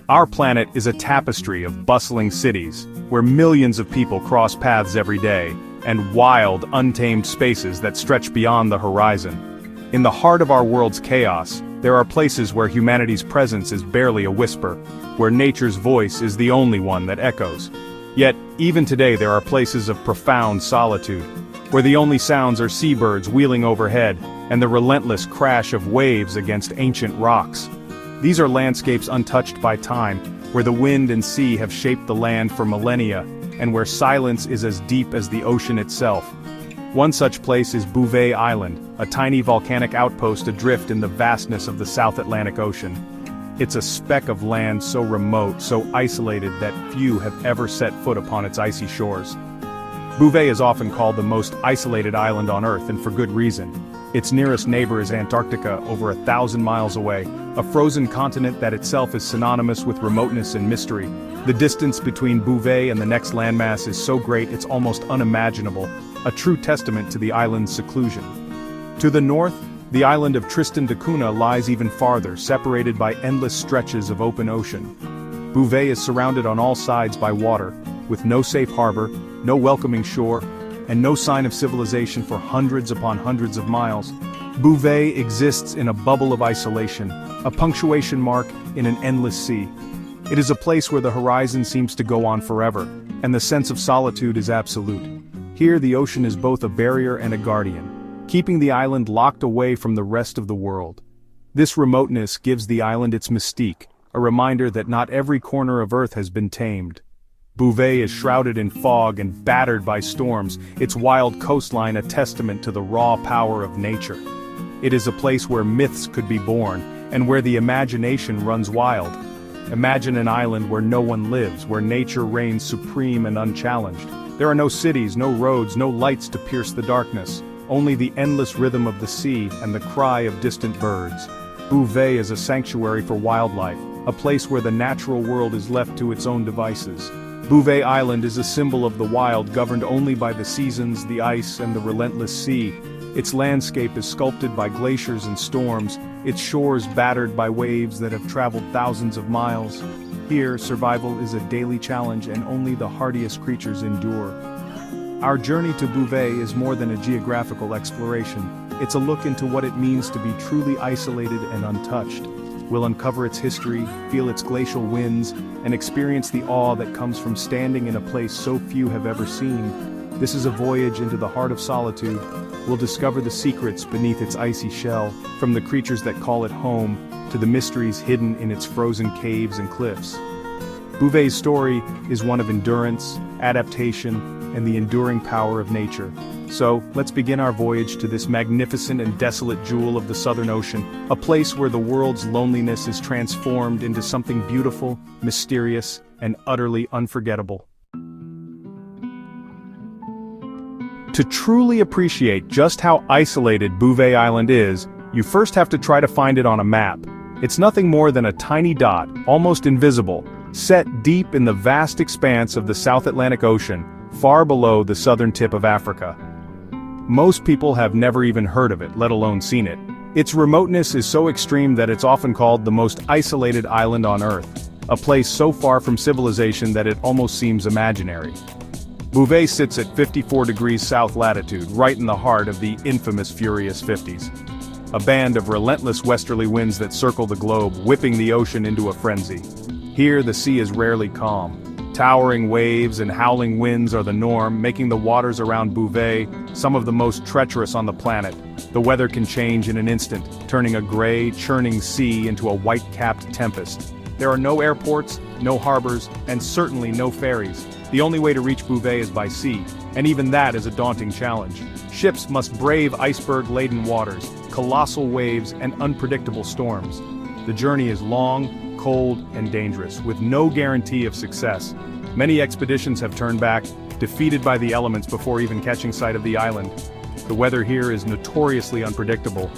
Our planet is a tapestry of bustling cities, where millions of people cross paths every day, and wild, untamed spaces that stretch beyond the horizon. In the heart of our world's chaos, there are places where humanity's presence is barely a whisper, where nature's voice is the only one that echoes. Yet, even today there are places of profound solitude, where the only sounds are seabirds wheeling overhead, and the relentless crash of waves against ancient rocks. These are landscapes untouched by time, where the wind and sea have shaped the land for millennia, and where silence is as deep as the ocean itself. One such place is Bouvet Island, a tiny volcanic outpost adrift in the vastness of the South Atlantic Ocean. It's a speck of land so remote, so isolated that few have ever set foot upon its icy shores. Bouvet is often called the most isolated island on Earth, and for good reason. Its nearest neighbor is Antarctica, over 1,000 miles away, a frozen continent that itself is synonymous with remoteness and mystery. The distance between Bouvet and the next landmass is so great it's almost unimaginable, a true testament to the island's seclusion. To the north, the island of Tristan da Cunha lies even farther, separated by endless stretches of open ocean. Bouvet is surrounded on all sides by water, with no safe harbor, no welcoming shore, and no sign of civilization for hundreds upon hundreds of miles. Bouvet exists in a bubble of isolation, a punctuation mark in an endless sea. It is a place where the horizon seems to go on forever, and the sense of solitude is absolute. Here the ocean is both a barrier and a guardian, keeping the island locked away from the rest of the world. This remoteness gives the island its mystique, a reminder that not every corner of Earth has been tamed. Bouvet is shrouded in fog and battered by storms, its wild coastline a testament to the raw power of nature. It is a place where myths could be born, and where the imagination runs wild. Imagine an island where no one lives, where nature reigns supreme and unchallenged. There are no cities, no roads, no lights to pierce the darkness, only the endless rhythm of the sea and the cry of distant birds. Bouvet is a sanctuary for wildlife, a place where the natural world is left to its own devices. Bouvet Island is a symbol of the wild, governed only by the seasons, the ice, and the relentless sea. Its landscape is sculpted by glaciers and storms, its shores battered by waves that have traveled thousands of miles. Here, survival is a daily challenge, and only the hardiest creatures endure. Our journey to Bouvet is more than a geographical exploration. It's a look into what it means to be truly isolated and untouched. We'll uncover its history, feel its glacial winds, and experience the awe that comes from standing in a place so few have ever seen. This is a voyage into the heart of solitude. We'll discover the secrets beneath its icy shell, from the creatures that call it home, to the mysteries hidden in its frozen caves and cliffs. Bouvet's story is one of endurance, adaptation, and the enduring power of nature. So, let's begin our voyage to this magnificent and desolate jewel of the Southern Ocean, a place where the world's loneliness is transformed into something beautiful, mysterious, and utterly unforgettable. To truly appreciate just how isolated Bouvet Island is, you first have to try to find it on a map. It's nothing more than a tiny dot, almost invisible, set deep in the vast expanse of the South Atlantic Ocean, far below the southern tip of Africa. Most people have never even heard of it, let alone seen it. Its remoteness is so extreme that it's often called the most isolated island on Earth, a place so far from civilization that it almost seems imaginary. Bouvet sits at 54 degrees south latitude, right in the heart of the infamous Furious 50s. A band of relentless westerly winds that circle the globe, whipping the ocean into a frenzy. Here the sea is rarely calm. Towering waves and howling winds are the norm, making the waters around Bouvet some of the most treacherous on the planet. The weather can change in an instant, turning a gray, churning sea into a white-capped tempest. There are no airports, no harbors, and certainly no ferries. The only way to reach Bouvet is by sea, and even that is a daunting challenge. Ships must brave iceberg-laden waters, colossal waves, and unpredictable storms. The journey is long, cold, and dangerous, with no guarantee of success. Many expeditions have turned back, defeated by the elements before even catching sight of the island. The weather here is notoriously unpredictable.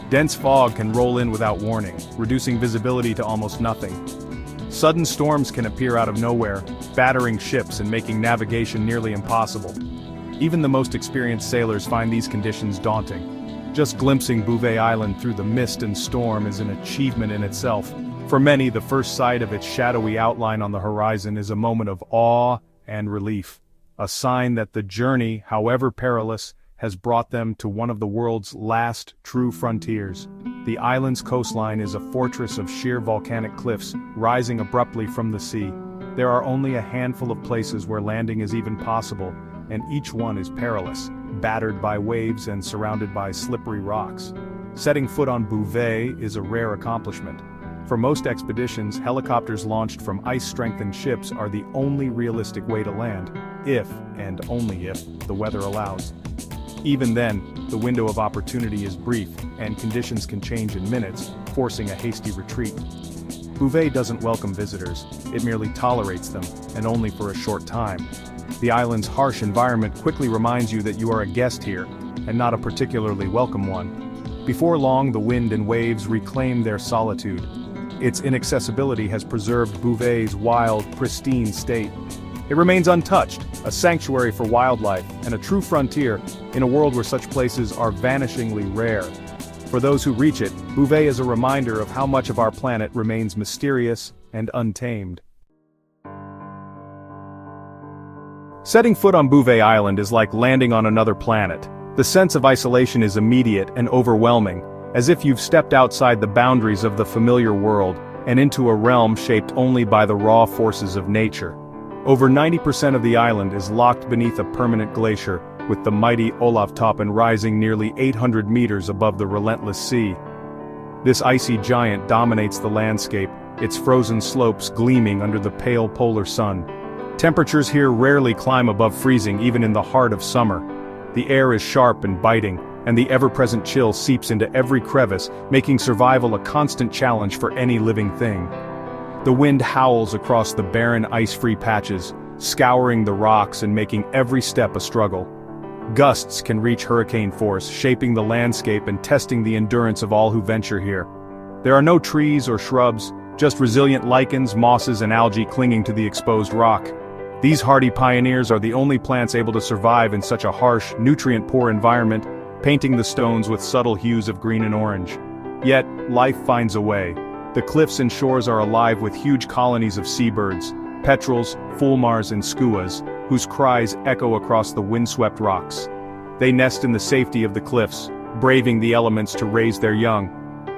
Dense fog can roll in without warning, reducing visibility to almost nothing. Sudden storms can appear out of nowhere, battering ships and making navigation nearly impossible. Even the most experienced sailors find these conditions daunting. Just glimpsing Bouvet Island through the mist and storm is an achievement in itself. For many, the first sight of its shadowy outline on the horizon is a moment of awe and relief, a sign that the journey, however perilous, has brought them to one of the world's last true frontiers. The island's coastline is a fortress of sheer volcanic cliffs, rising abruptly from the sea. There are only a handful of places where landing is even possible, and each one is perilous, battered by waves and surrounded by slippery rocks. Setting foot on Bouvet is a rare accomplishment. For most expeditions, helicopters launched from ice-strengthened ships are the only realistic way to land, if, and only if, the weather allows. Even then, the window of opportunity is brief, and conditions can change in minutes, forcing a hasty retreat. Bouvet doesn't welcome visitors, it merely tolerates them, and only for a short time. The island's harsh environment quickly reminds you that you are a guest here, and not a particularly welcome one. Before long, the wind and waves reclaim their solitude. Its inaccessibility has preserved Bouvet's wild, pristine state. It remains untouched, a sanctuary for wildlife, and a true frontier, in a world where such places are vanishingly rare. For those who reach it, Bouvet is a reminder of how much of our planet remains mysterious and untamed. Setting foot on Bouvet Island is like landing on another planet. The sense of isolation is immediate and overwhelming, as if you've stepped outside the boundaries of the familiar world, and into a realm shaped only by the raw forces of nature. Over 90% of the island is locked beneath a permanent glacier, with the mighty Olaftoppen rising nearly 800 meters above the relentless sea. This icy giant dominates the landscape, its frozen slopes gleaming under the pale polar sun. Temperatures here rarely climb above freezing even in the heart of summer. The air is sharp and biting, and the ever-present chill seeps into every crevice, making survival a constant challenge for any living thing. The wind howls across the barren ice-free patches, scouring the rocks and making every step a struggle. Gusts can reach hurricane force, shaping the landscape and testing the endurance of all who venture here. There are no trees or shrubs, just resilient lichens, mosses and algae clinging to the exposed rock. These hardy pioneers are the only plants able to survive in such a harsh, nutrient-poor environment, painting the stones with subtle hues of green and orange. Yet, life finds a way. The cliffs and shores are alive with huge colonies of seabirds, petrels, fulmars and skuas, whose cries echo across the windswept rocks. They nest in the safety of the cliffs, braving the elements to raise their young.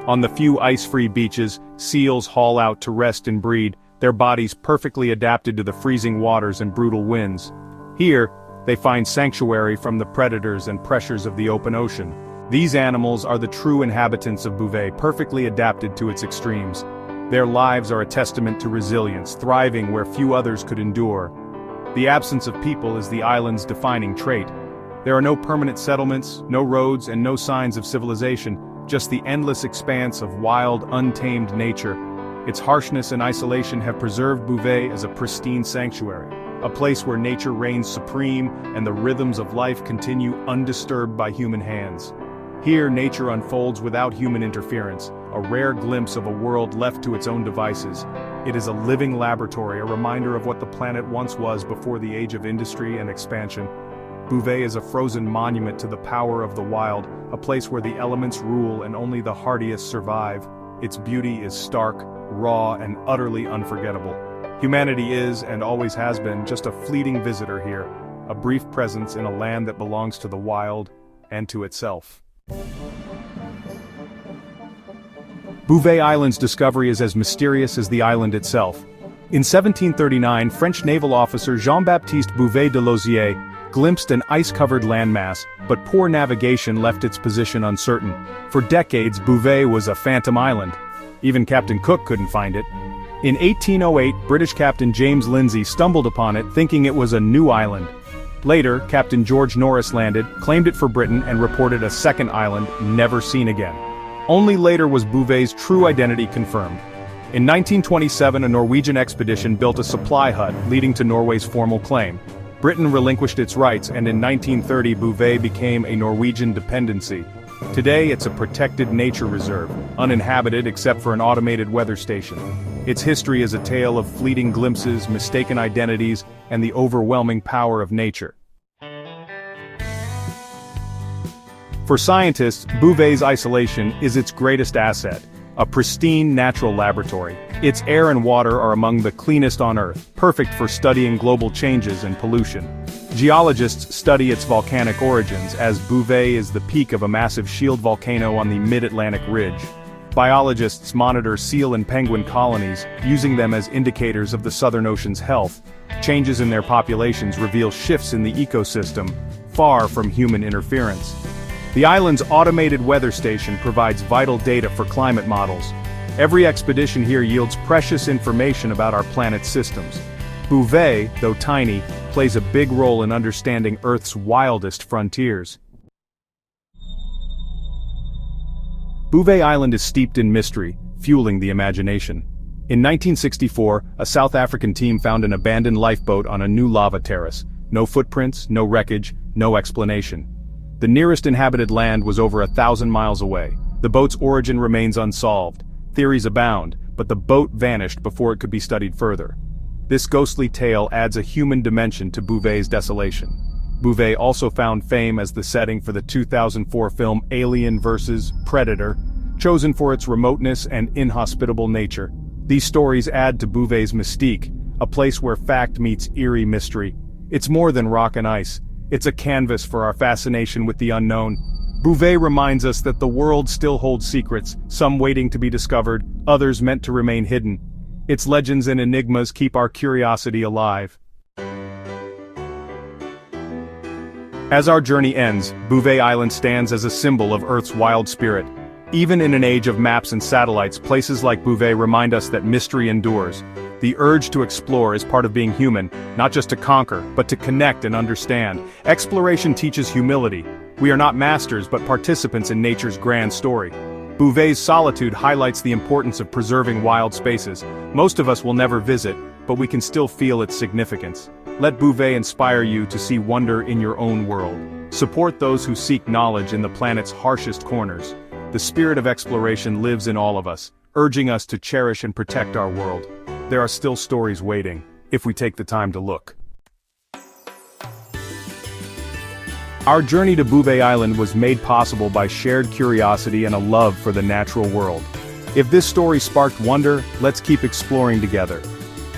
On the few ice-free beaches, seals haul out to rest and breed, their bodies perfectly adapted to the freezing waters and brutal winds. Here, they find sanctuary from the predators and pressures of the open ocean. These animals are the true inhabitants of Bouvet, perfectly adapted to its extremes. Their lives are a testament to resilience, thriving where few others could endure. The absence of people is the island's defining trait. There are no permanent settlements, no roads, and no signs of civilization, just the endless expanse of wild, untamed nature. Its harshness and isolation have preserved Bouvet as a pristine sanctuary, a place where nature reigns supreme and the rhythms of life continue undisturbed by human hands. Here, nature unfolds without human interference, a rare glimpse of a world left to its own devices. It is a living laboratory, a reminder of what the planet once was before the age of industry and expansion. Bouvet is a frozen monument to the power of the wild, a place where the elements rule and only the hardiest survive. Its beauty is stark, raw, and utterly unforgettable. Humanity is, and always has been, just a fleeting visitor here, a brief presence in a land that belongs to the wild and to itself. Bouvet Island's discovery is as mysterious as the island itself. In 1739, French naval officer Jean-Baptiste Bouvet de Lozier glimpsed an ice-covered landmass, but poor navigation left its position uncertain. For decades, Bouvet was a phantom island. Even Captain Cook couldn't find it. In 1808, British Captain James Lindsay stumbled upon it thinking it was a new island. Later, Captain George Norris landed, claimed it for Britain, and reported a second island, never seen again. Only later was Bouvet's true identity confirmed. In 1927, a Norwegian expedition built a supply hut, leading to Norway's formal claim. Britain relinquished its rights, and in 1930 Bouvet became a Norwegian dependency. Today it's a protected nature reserve, uninhabited except for an automated weather station. Its history is a tale of fleeting glimpses, mistaken identities, and the overwhelming power of nature. For scientists, Bouvet's isolation is its greatest asset. a pristine natural laboratory. Its air and water are among the cleanest on Earth, perfect for studying global changes and pollution. Geologists study its volcanic origins, as Bouvet is the peak of a massive shield volcano on the mid-Atlantic ridge. Biologists monitor seal and penguin colonies, using them as indicators of the Southern Ocean's health. Changes in their populations reveal shifts in the ecosystem, far from human interference. The island's automated weather station provides vital data for climate models. Every expedition here yields precious information about our planet's systems. Bouvet, though tiny, plays a big role in understanding Earth's wildest frontiers. Bouvet Island is steeped in mystery, fueling the imagination. In 1964, a South African team found an abandoned lifeboat on a new lava terrace. No footprints, no wreckage, no explanation. The nearest inhabited land was over 1,000 miles away. The boat's origin remains unsolved. Theories abound, but the boat vanished before it could be studied further. This ghostly tale adds a human dimension to Bouvet's desolation. Bouvet also found fame as the setting for the 2004 film Alien vs. Predator, chosen for its remoteness and inhospitable nature. These stories add to Bouvet's mystique, a place where fact meets eerie mystery. It's more than rock and ice. It's a canvas for our fascination with the unknown. Bouvet reminds us that the world still holds secrets, some waiting to be discovered, others meant to remain hidden. Its legends and enigmas keep our curiosity alive. As our journey ends, Bouvet Island stands as a symbol of Earth's wild spirit. Even in an age of maps and satellites, places like Bouvet remind us that mystery endures. The urge to explore is part of being human, not just to conquer, but to connect and understand. Exploration teaches humility. We are not masters but participants in nature's grand story. Bouvet's solitude highlights the importance of preserving wild spaces. Most of us will never visit, but we can still feel its significance. Let Bouvet inspire you to see wonder in your own world. Support those who seek knowledge in the planet's harshest corners. The spirit of exploration lives in all of us, urging us to cherish and protect our world. There are still stories waiting, if we take the time to look. Our journey to Bouvet Island was made possible by shared curiosity and a love for the natural world. If this story sparked wonder, let's keep exploring together.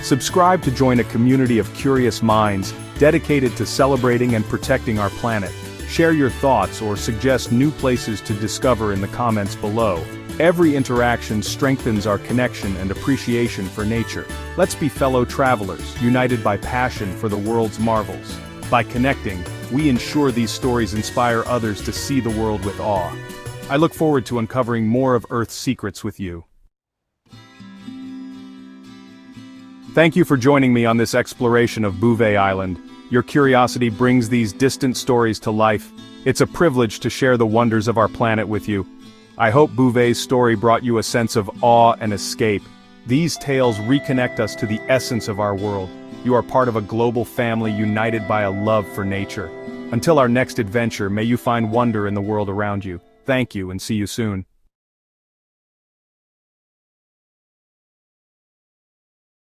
Subscribe to join a community of curious minds, dedicated to celebrating and protecting our planet. Share your thoughts or suggest new places to discover in the comments below. Every interaction strengthens our connection and appreciation for nature. Let's be fellow travelers, united by passion for the world's marvels. By connecting, we ensure these stories inspire others to see the world with awe. I look forward to uncovering more of Earth's secrets with you. Thank you for joining me on this exploration of Bouvet Island. Your curiosity brings these distant stories to life. It's a privilege to share the wonders of our planet with you. I hope Bouvet's story brought you a sense of awe and escape. These tales reconnect us to the essence of our world. You are part of a global family united by a love for nature. Until our next adventure, may you find wonder in the world around you. Thank you and see you soon.